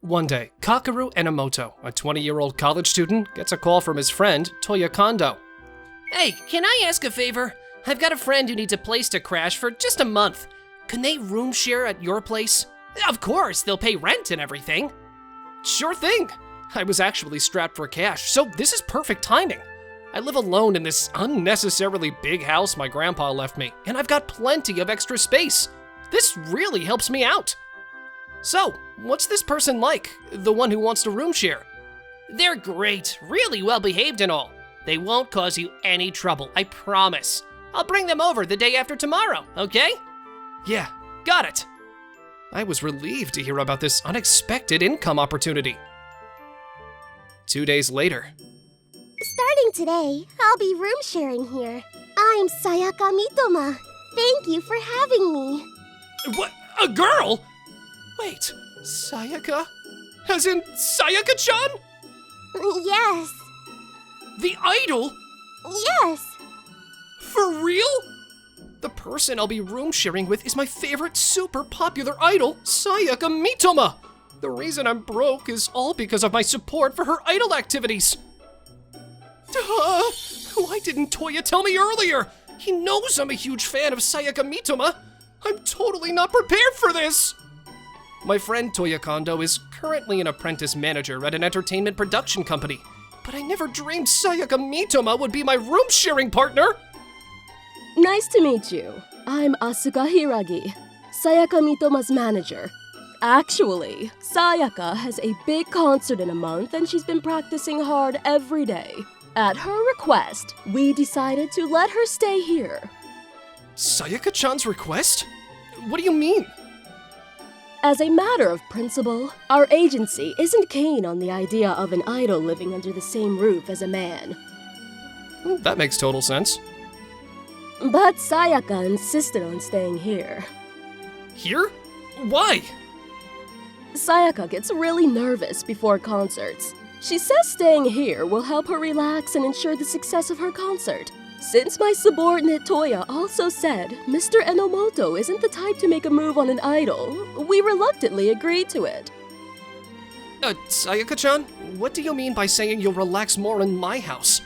One day, Kakeru Enomoto, a 20-year-old college student, gets a call from his friend, Toya Kondo. Hey, can I ask a favor? I've got a friend who needs a place to crash for just a month. Can they room share at your place? Of course, they'll pay rent and everything. Sure thing. I was actually strapped for cash, so this is perfect timing. I live alone in this unnecessarily big house my grandpa left me, and I've got plenty of extra space. This really helps me out. So, what's this person like, the one who wants to room share? They're great, really well behaved and all. They won't cause you any trouble, I promise. I'll bring them over the day after tomorrow, okay? Yeah, got it. I was relieved to hear about this unexpected income opportunity. 2 days later. Starting today, I'll be room sharing here. I'm Sayaka Mitoma. Thank you for having me. What? A girl? Wait, Sayaka? As in Sayaka-chan? Yes. The idol? Yes. For real? The person I'll be room sharing with is my favorite super popular idol, Sayaka Mitoma. The reason I'm broke is all because of my support for her idol activities. Duh! Why didn't Toya tell me earlier? He knows I'm a huge fan of Sayaka Mitoma. I'm totally not prepared for this. My friend Toya Kondo is currently an apprentice manager at an entertainment production company, but I never dreamed Sayaka Mitoma would be my room sharing partner. Nice to meet you. I'm Asuka Hiragi, Sayaka Mitoma's manager. Actually, Sayaka has a big concert in a month and she's been practicing hard every day. At her request, we decided to let her stay here. Sayaka-chan's request? What do you mean? As a matter of principle, our agency isn't keen on the idea of an idol living under the same roof as a man. That makes total sense. But Sayaka insisted on staying here. Here? Why? Sayaka gets really nervous before concerts. She says staying here will help her relax and ensure the success of her concert. Since my subordinate Toya also said Mr. Enomoto isn't the type to make a move on an idol, we reluctantly agreed to it. Sayaka-chan, what do you mean by saying you'll relax more in my house?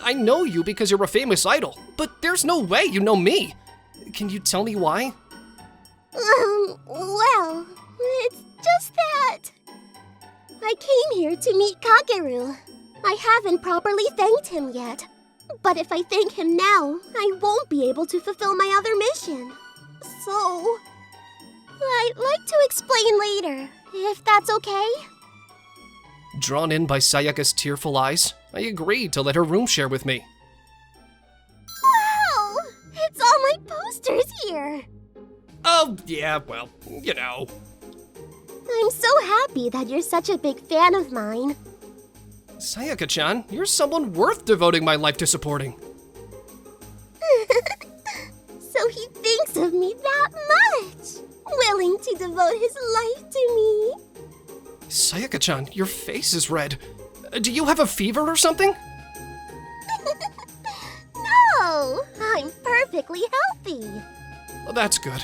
I know you because you're a famous idol, but there's no way you know me. Can you tell me why? Well, it's just that I came here to meet Kakeru. I haven't properly thanked him yet. But if I thank him now, I won't be able to fulfill my other mission. So, I'd like to explain later, if that's okay? Drawn in by Sayaka's tearful eyes, I agreed to let her room share with me. Wow! It's all my posters here! Oh, yeah, well, you know. I'm so happy that you're such a big fan of mine. Sayaka-chan, you're someone worth devoting my life to supporting. So he thinks of me that much, willing to devote his life to me. Sayaka-chan, your face is red. Do you have a fever or something? No, I'm perfectly healthy. Well, that's good.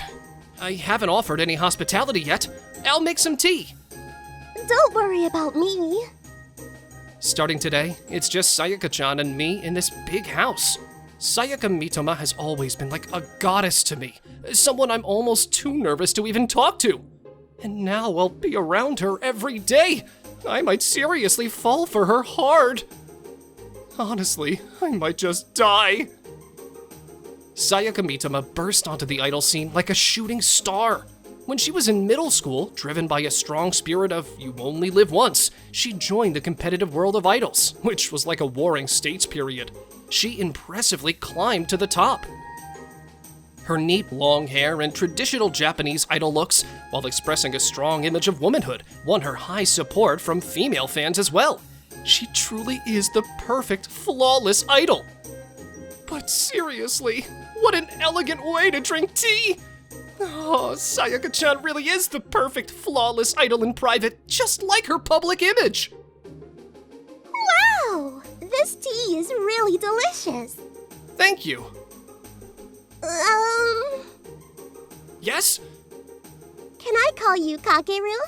I haven't offered any hospitality yet. I'll make some tea. Don't worry about me. Starting today, it's just Sayaka-chan and me in this big house. Sayaka Mitoma has always been like a goddess to me, someone I'm almost too nervous to even talk to. And now I'll be around her every day. I might seriously fall for her hard. Honestly, I might just die. Sayaka Mitoma burst onto the idol scene like a shooting star. When she was in middle school, driven by a strong spirit of you only live once, she joined the competitive world of idols, which was like a warring states period. She impressively climbed to the top. Her neat long hair and traditional Japanese idol looks, while expressing a strong image of womanhood, won her high support from female fans as well. She truly is the perfect, flawless idol. But seriously, what an elegant way to drink tea! Oh, Sayaka-chan really is the perfect, flawless idol in private, just like her public image! Wow! This tea is really delicious. Thank you. Um... Yes? Can I call you Kakeru?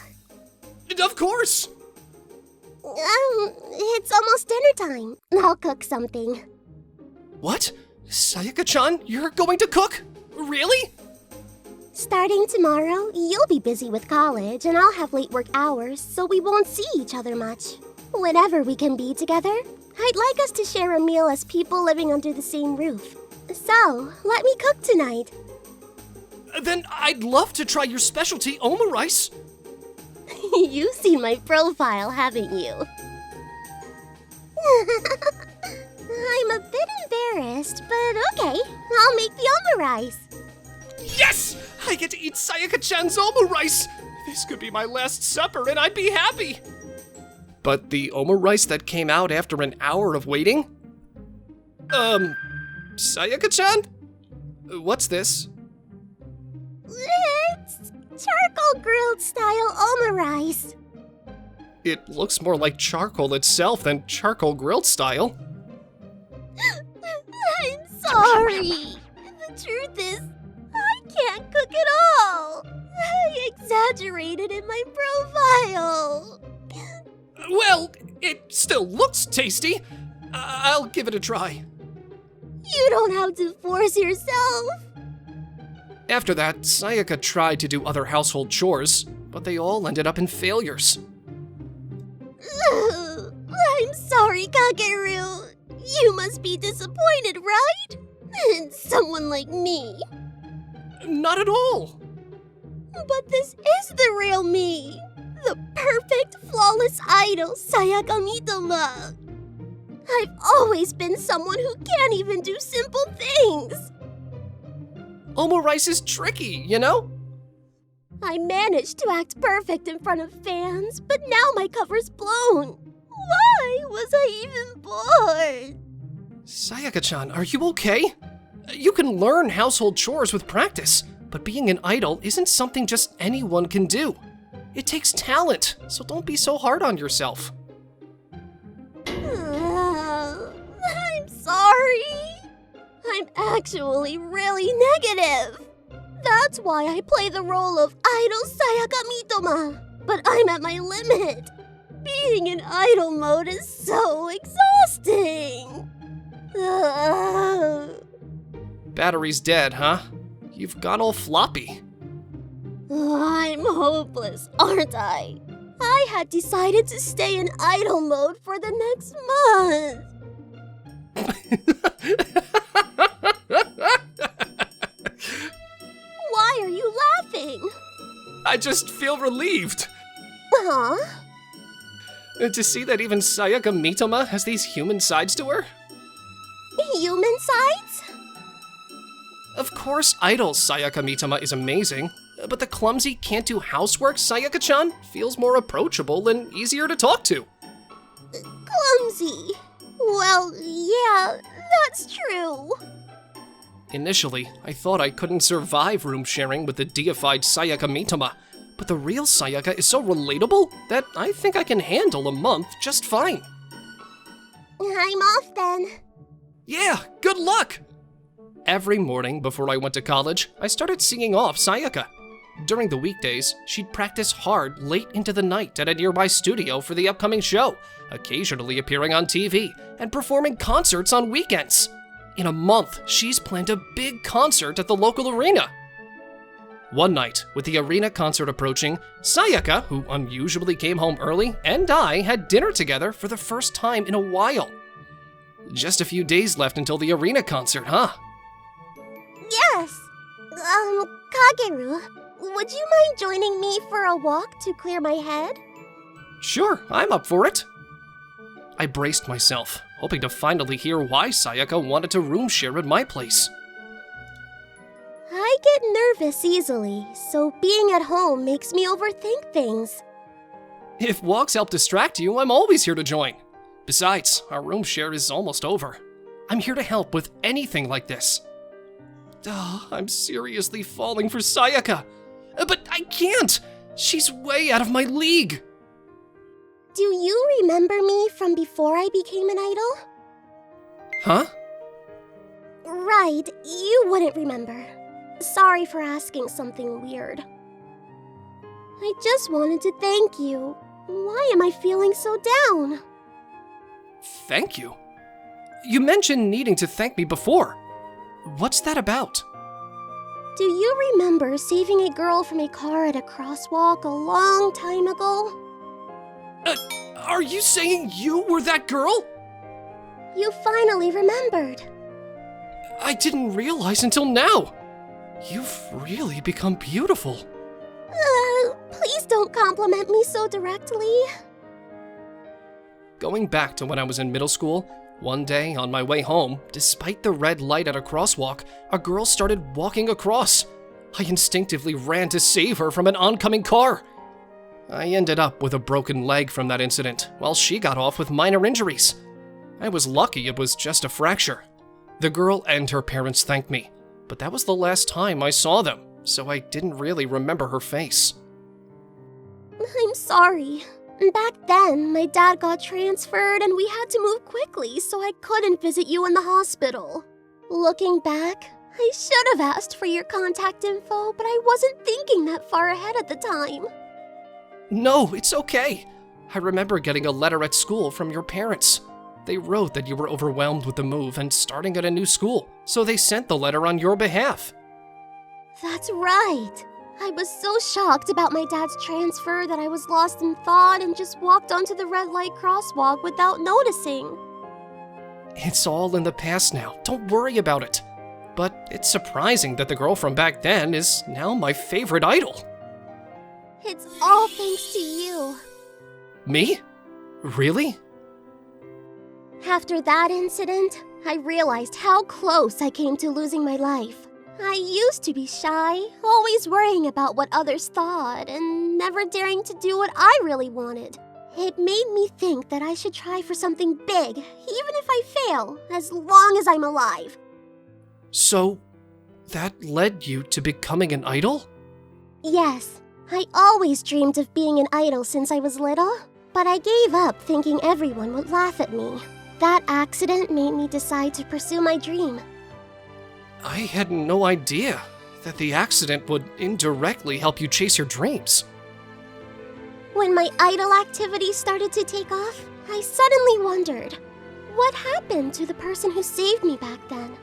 Of course! It's almost dinner time. I'll cook something. What? Sayaka-chan, you're going to cook? Really? Starting tomorrow, you'll be busy with college, and I'll have late work hours, so we won't see each other much. Whenever we can be together, I'd like us to share a meal as people living under the same roof. So, let me cook tonight. Then I'd love to try your specialty omurice. You've seen my profile, haven't you? I'm a bit embarrassed, but okay, I'll make the omurice. Yes! I get to eat Sayaka-chan's omurice! This could be my last supper and I'd be happy! But the omurice that came out after an hour of waiting? Sayaka-chan? What's this? It's charcoal grilled style omurice. It looks more like charcoal itself than charcoal grilled style. I'm sorry. The truth is, I can't cook at all. I exaggerated in my profile. Well, it still looks tasty. I'll give it a try. You don't have to force yourself. After that, Sayaka tried to do other household chores, but they all ended up in failures. I'm sorry, Kakeru. You must be disappointed, right? In someone like me. Not at all. But this is the real me. The perfect, flawless idol, Sayaka Mitoma. I've always been someone who can't even do simple things. Omurice is tricky, you know? I managed to act perfect in front of fans, but now my cover's blown. Why was I even born? Sayaka-chan, are you okay? You can learn household chores with practice, but being an idol isn't something just anyone can do. It takes talent, so don't be so hard on yourself. I'm sorry. I'm actually really negative. That's why I play the role of idol Sayaka Mitoma. But I'm at my limit. Being in idol mode is so exhausting. Battery's dead, huh? You've gone all floppy. I'm hopeless, aren't I? I had decided to stay in idol mode for the next month. Why are you laughing? I just feel relieved. Huh? To see that even Sayaka Mitoma has these human sides to her? Human sides? Of course, idol Sayaka Mitoma is amazing, but the clumsy, can't-do housework Sayaka-chan feels more approachable and easier to talk to. Clumsy. Well, yeah, that's true. Initially, I thought I couldn't survive room sharing with the deified Sayaka Mitoma, but the real Sayaka is so relatable that I think I can handle a month just fine. I'm off then. Yeah, good luck! Every morning before I went to college, I started singing off Sayaka. During the weekdays, she'd practice hard late into the night at a nearby studio for the upcoming show, occasionally appearing on TV and performing concerts on weekends. In a month, she's planned a big concert at the local arena. One night, with the arena concert approaching, Sayaka, who unusually came home early, and I had dinner together for the first time in a while. Just a few days left until the arena concert, huh? Yes. Kageru, would you mind joining me for a walk to clear my head? Sure, I'm up for it. I braced myself, hoping to finally hear why Sayaka wanted to room share at my place. I get nervous easily, so being at home makes me overthink things. If walks help distract you, I'm always here to join. Besides, our room share is almost over. I'm here to help with anything like this. I'm seriously falling for Sayaka. But I can't! She's way out of my league! Do you remember me from before I became an idol? Huh? Right, you wouldn't remember. Sorry for asking something weird. I just wanted to thank you. Why am I feeling so down? Thank you? You mentioned needing to thank me before. What's that about? Do you remember saving a girl from a car at a crosswalk a long time ago? Are you saying you were that girl? You finally remembered. I didn't realize until now. You've really become beautiful. Please don't compliment me so directly. Going back to when I was in middle school, one day on my way home, despite the red light at a crosswalk, a girl started walking across. I instinctively ran to save her from an oncoming car. I ended up with a broken leg from that incident, while she got off with minor injuries. I was lucky it was just a fracture. The girl and her parents thanked me, but that was the last time I saw them, so I didn't really remember her face. I'm sorry. Back then, my dad got transferred and we had to move quickly, so I couldn't visit you in the hospital. Looking back, I should have asked for your contact info, but I wasn't thinking that far ahead at the time. No, it's okay. I remember getting a letter at school from your parents. They wrote that you were overwhelmed with the move and starting at a new school, so they sent the letter on your behalf. That's right. I was so shocked about my dad's transfer that I was lost in thought and just walked onto the red light crosswalk without noticing. It's all in the past now. Don't worry about it. But it's surprising that the girl from back then is now my favorite idol. It's all thanks to you. Me? Really? After that incident, I realized how close I came to losing my life. I used to be shy, always worrying about what others thought, and never daring to do what I really wanted. It made me think that I should try for something big, even if I fail, as long as I'm alive. So, that led you to becoming an idol? Yes, I always dreamed of being an idol since I was little, but I gave up thinking everyone would laugh at me. That accident made me decide to pursue my dream. I had no idea that the accident would indirectly help you chase your dreams. When my idol activity started to take off, I suddenly wondered, what happened to the person who saved me back then?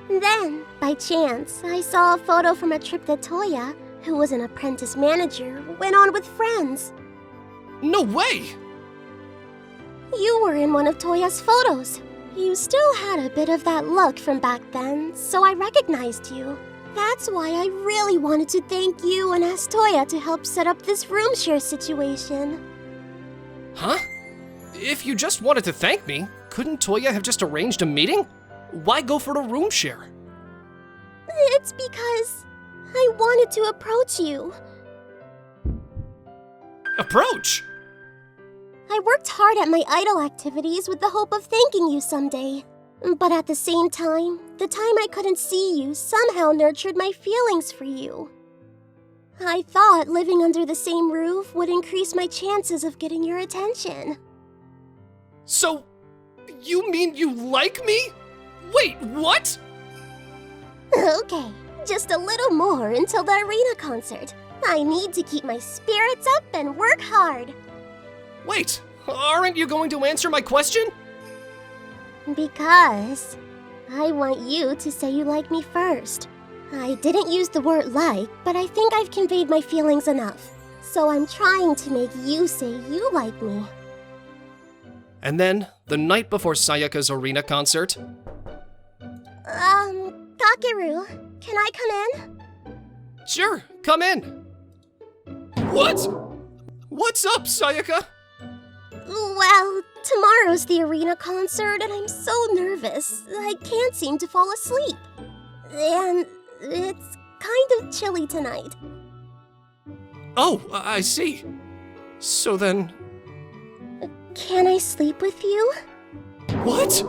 Then, by chance, I saw a photo from a trip that Toya, who was an apprentice manager, went on with friends. No way! You were in one of Toya's photos. You still had a bit of that look from back then, so I recognized you. That's why I really wanted to thank you and ask Toya to help set up this room share situation. Huh? If you just wanted to thank me, couldn't Toya have just arranged a meeting? Why go for a room share? It's because I wanted to approach you. Approach? I worked hard at my idol activities with the hope of thanking you someday. But at the same time, the time I couldn't see you somehow nurtured my feelings for you. I thought living under the same roof would increase my chances of getting your attention. So, you mean you like me? Wait, what? Okay, just a little more until the arena concert. I need to keep my spirits up and work hard. Wait, aren't you going to answer my question? Because I want you to say you like me first. I didn't use the word like, but I think I've conveyed my feelings enough. So I'm trying to make you say you like me. And then, the night before Sayaka's arena concert, Kakeru, can I come in? sure, come in. What? What's up, Sayaka? Well, tomorrow's the arena concert and I'm so nervous. I can't seem to fall asleep. And it's kind of chilly tonight. Oh, I see. So then, Can I sleep with you? what?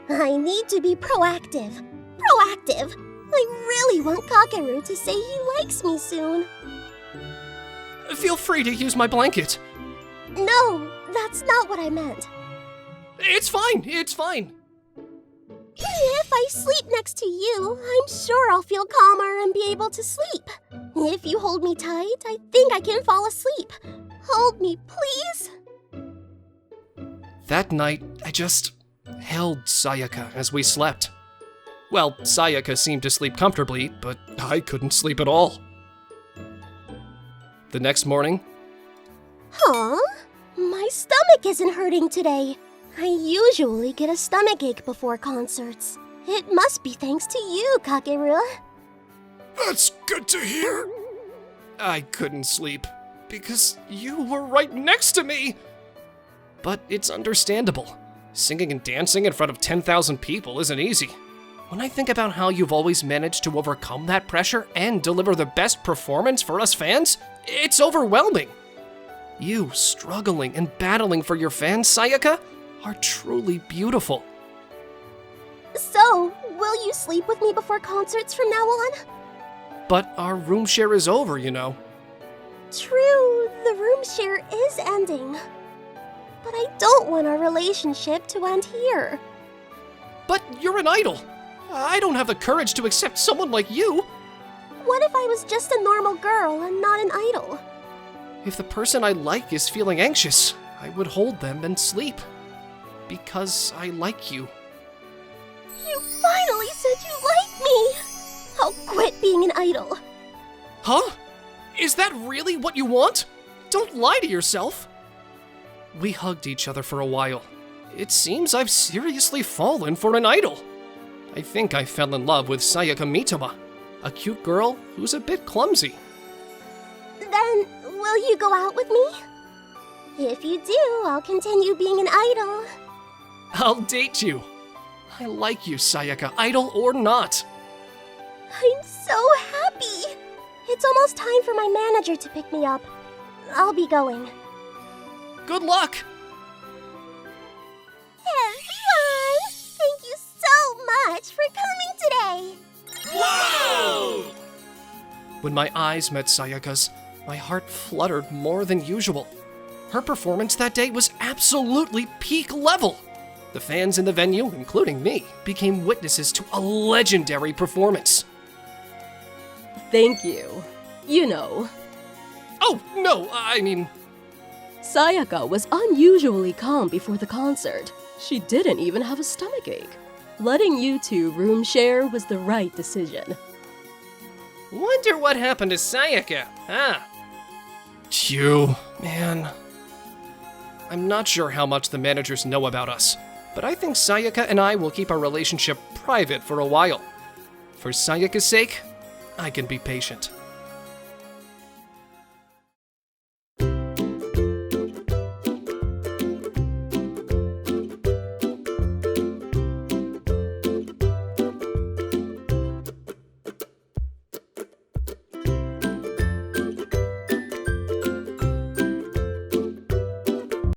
I need to be proactive. Proactive! I really want Kakeru to say he likes me soon. Feel free to use my blanket. No, that's not what I meant. It's fine, it's fine. If I sleep next to you, I'm sure I'll feel calmer and be able to sleep. If you hold me tight, I think I can fall asleep. Hold me, please. That night, I just held Sayaka as we slept. Well, Sayaka seemed to sleep comfortably, but I couldn't sleep at all. The next morning, Huh? My stomach isn't hurting today. I usually get a stomachache before concerts. It must be thanks to you, Kakeru. that's good to hear. I couldn't sleep because you were right next to me. But it's understandable. Singing and dancing in front of 10,000 people isn't easy. When I think about how you've always managed to overcome that pressure and deliver the best performance for us fans, it's overwhelming. You struggling and battling for your fans, Sayaka, are truly beautiful. So, will you sleep with me before concerts from now on? But our room share is over, you know. True, the room share is ending. But I don't want our relationship to end here. But you're an idol. I don't have the courage to accept someone like you. What if I was just a normal girl and not an idol? If the person I like is feeling anxious, I would hold them and sleep. Because I like you. You finally said you like me! I'll quit being an idol. Huh? Is that really what you want? Don't lie to yourself. We hugged each other for a while. It seems I've seriously fallen for an idol. I think I fell in love with Sayaka Mitoma, a cute girl who's a bit clumsy. Then, will you go out with me? If you do, I'll continue being an idol. I'll date you. I like you, Sayaka, idol or not. I'm so happy! It's almost time for my manager to pick me up. I'll be going. Good luck! Everyone! Thank you so much for coming today! Whoa! When my eyes met Sayaka's, my heart fluttered more than usual. Her performance that day was absolutely peak level. The fans in the venue, including me, became witnesses to a legendary performance. Thank you. You know, Oh, no, I mean, Sayaka was unusually calm before the concert. She didn't even have a stomachache. Letting you two room share was the right decision. Wonder what happened to Sayaka, huh? you, man. I'm not sure how much the managers know about us, but I think Sayaka and I will keep our relationship private for a while. For Sayaka's sake, I can be patient.